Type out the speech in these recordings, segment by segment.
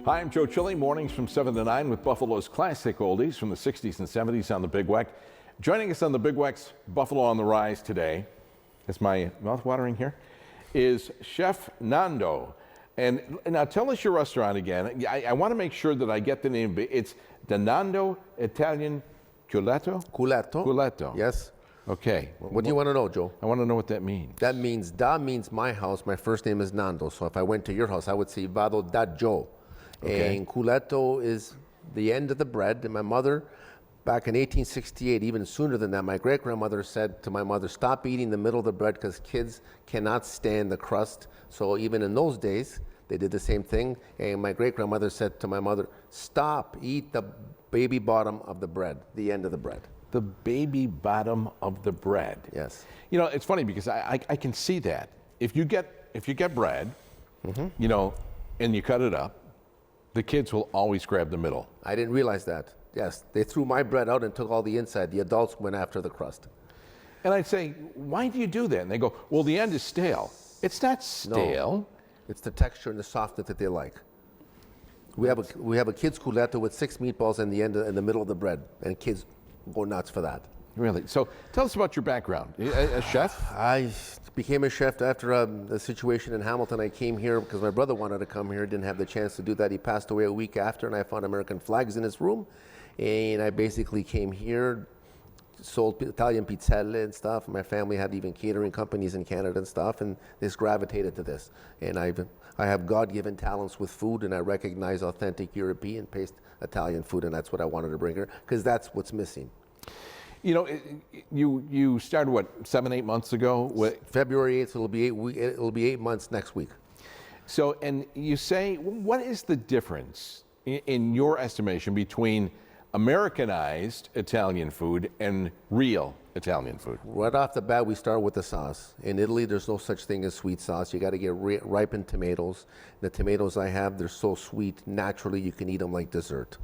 Hi, I'm Joe Chili, mornings from 7 to 9 with Buffalo's classic oldies from the 60s and 70s on the Big Weck. Joining us on the Big Weck's Buffalo on the Rise today, is my mouth watering here, is Chef Nando. And now tell us your restaurant again. I want to make sure that I get the name. It's the Nando Italian Culetto? Culetto. Culetto. Yes. Okay. What do you want to know, Joe? I want to know what that means. That means, da means my house. My first name is Nando. So if I went to your house, I would say vado da Joe. Okay. And Culetto is the end of the bread. And my mother, back in 1868, even sooner than that, my great-grandmother said to my mother, stop eating the middle of the bread because kids cannot stand the crust. So even in those days, they did the same thing. And my great-grandmother said to my mother, stop, eat the baby bottom of the bread, the end of the bread. The baby bottom of the bread. Yes. You know, it's funny because I can see that. If you get bread, you know, and you cut it up, the kids will always grab the middle. I didn't realize that. Yes, they threw my bread out and took all the inside. The adults went after the crust. And I'd say, why do you do that? And they go, well, the end is stale. It's not stale. No, it's the texture and the softness that they like. We have a kids culetto with 6 meatballs in the middle of the bread, and kids go nuts for that. Really? So tell us about your background. A chef? I became a chef after the situation in Hamilton. I came here because my brother wanted to come here, didn't have the chance to do that. He passed away a week after, and I found American flags in his room. And I basically came here, sold Italian pizzelle and stuff. My family had even catering companies in Canada and stuff, and this gravitated to this. And I have God-given talents with food, and I recognize authentic European-paced Italian food, and that's what I wanted to bring here, because that's what's missing. You know, you started, what, 7, 8 months ago? February 8th, it'll be 8 months next week. So, and you say, what is the difference, in your estimation, between Americanized Italian food and real Italian food? Right off the bat, we start with the sauce. In Italy, there's no such thing as sweet sauce. You got to get ripened tomatoes. The tomatoes I have, they're so sweet, naturally you can eat them like dessert.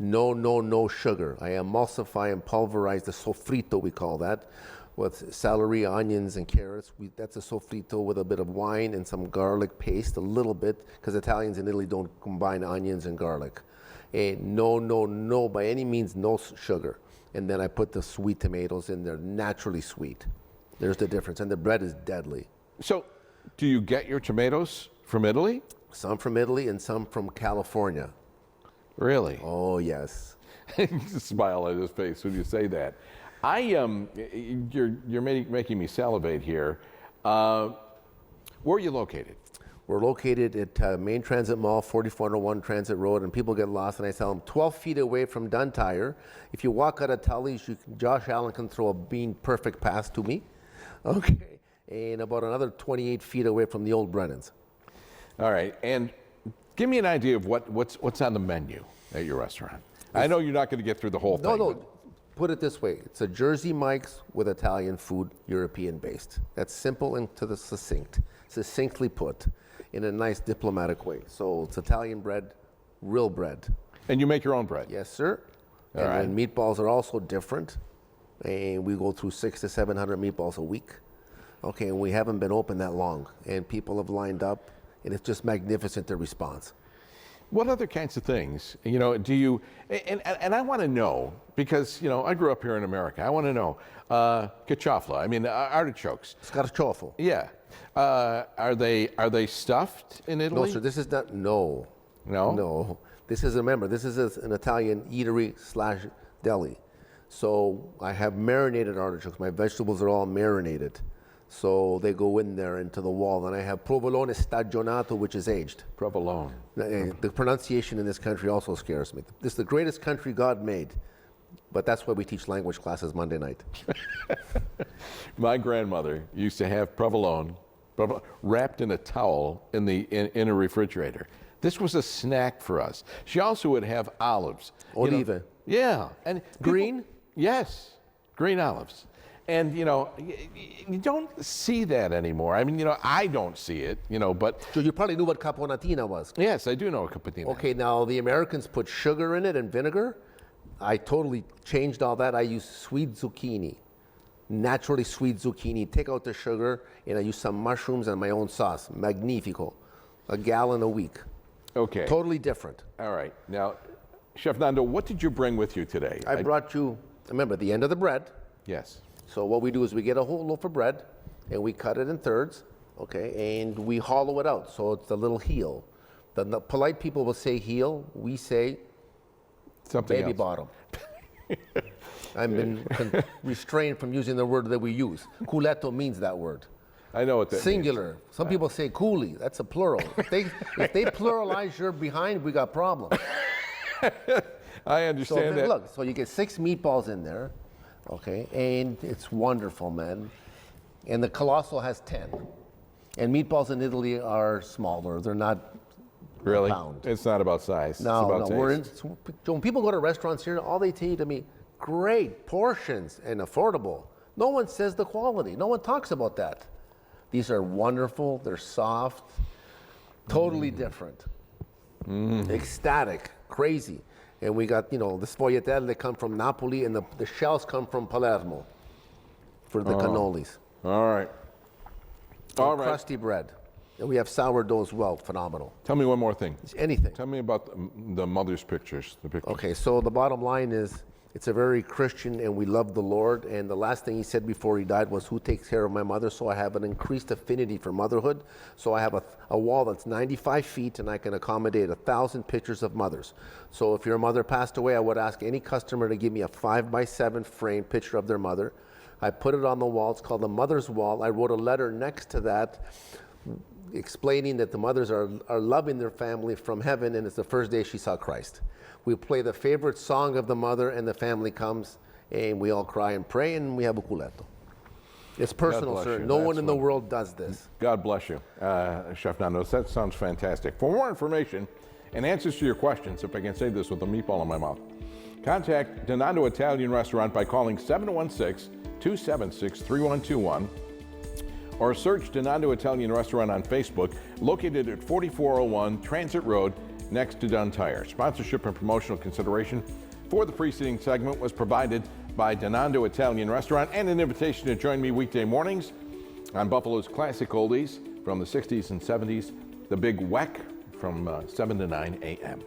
No sugar. I emulsify and pulverize the sofrito, we call that, with celery, onions, and carrots. That's a sofrito with a bit of wine and some garlic paste, a little bit, because Italians in Italy don't combine onions and garlic. And no, by any means, no sugar. And then I put the sweet tomatoes in there, naturally sweet. There's the difference, and the bread is deadly. So, do you get your tomatoes from Italy? Some from Italy and some from California. Really? Oh, yes. Smile on his face when you say that. You're making me salivate here. Where are you located? We're located at Main Transit Mall, 4401 Transit Road, and people get lost, and I tell them 12 feet away from Dunn Tire. If you walk out of Tully's, Josh Allen can throw a bean perfect pass to me. Okay. And about another 28 feet away from the old Brennan's. All right. And give me an idea of what's on the menu at your restaurant. I know you're not going to get through the whole thing. No. Put it this way. It's a Jersey Mike's with Italian food, European-based. That's simple and to the succinctly put in a nice diplomatic way. So it's Italian bread, real bread. And you make your own bread? Yes, sir. All right. And meatballs are also different. And we go through 600 to 700 meatballs a week. Okay, and we haven't been open that long. And people have lined up, and it's just magnificent, the response. What other kinds of things, you know, do you, and I want to know, because, you know, I grew up here in America. I want to know, artichokes. Scarciofo. Yeah. Are they stuffed in Italy? No, sir, this is not, no. No? No. This is, remember, this is an Italian eatery / deli. So I have marinated artichokes. My vegetables are all marinated. So they go in there into the wall. And I have provolone stagionato, which is aged. Provolone. The pronunciation in this country also scares me. This is the greatest country God made. But that's why we teach language classes Monday night. My grandmother used to have provolone wrapped in a towel in a refrigerator. This was a snack for us. She also would have olives. Olive. Yeah. And green? Yes. Green olives. And, you know, you don't see that anymore. I mean, you know, I don't see it, you know, but... So you probably knew what caponatina was. Yes, I do know what caponatina is. Okay, now the Americans put sugar in it and vinegar. I totally changed all that. I use sweet zucchini, naturally sweet zucchini. Take out the sugar, and I use some mushrooms and my own sauce. Magnifico. A gallon a week. Okay. Totally different. All right. Now, Chef Nando, what did you bring with you today? I brought you, remember, the end of the bread. Yes. So what we do is we get a whole loaf of bread and we cut it in thirds, okay, and we hollow it out. So it's the little heel. The polite people will say heel. We say Something baby else. bottom. I've been restrained from using the word that we use. Culetto means that word. I know what that Singular. Some people say coolie. That's a plural. If they pluralize your behind, we got problems. means. I So understand that. look, so you get 6 meatballs in there, okay, and it's wonderful, man. And the Colossal has 10. And meatballs in Italy are smaller. They're not Really? a pound. It's not about size. it's No, about no. We're in, taste. so when people go to restaurants here, all they tell you to me, great portions and affordable. No one says the quality. No one talks about that. These are wonderful. They're soft, totally different, ecstatic, crazy. And we got, the sfogliatelle that come from Napoli, and the shells come from Palermo for the cannolis. All right. All right. Crusty bread. And we have sourdough as well, phenomenal. Tell me one more thing. Anything. Tell me about the mother's pictures. The pictures. Okay, so the bottom line is, it's a very Christian, and we love the Lord. And the last thing he said before he died was, who takes care of my mother? So I have an increased affinity for motherhood. So I have a wall that's 95 feet, and I can accommodate 1,000 pictures of mothers. So if your mother passed away, I would ask any customer to give me a 5x7 frame picture of their mother. I put it on the wall. It's called the Mother's Wall. I wrote a letter next to that explaining that the mothers are loving their family from heaven, and it's the first day she saw Christ. We play the favorite song of the mother, and the family comes, and we all cry and pray, and we have a culetto. It's personal, bless sir. you. No That's one in the what- world does this. God bless you, Chef Nando. That sounds fantastic. For more information and answers to your questions, if I can say this with a meatball in my mouth, contact Nando Italian Restaurant by calling 716-276-3121 or search Nando Italian Restaurant on Facebook, located at 4401 Transit Road next to Dunn Tire. Sponsorship and promotional consideration for the preceding segment was provided by Nando Italian Restaurant, and an invitation to join me weekday mornings on Buffalo's classic oldies from the 60s and 70s, The Big Weck, from 7 to 9 a.m.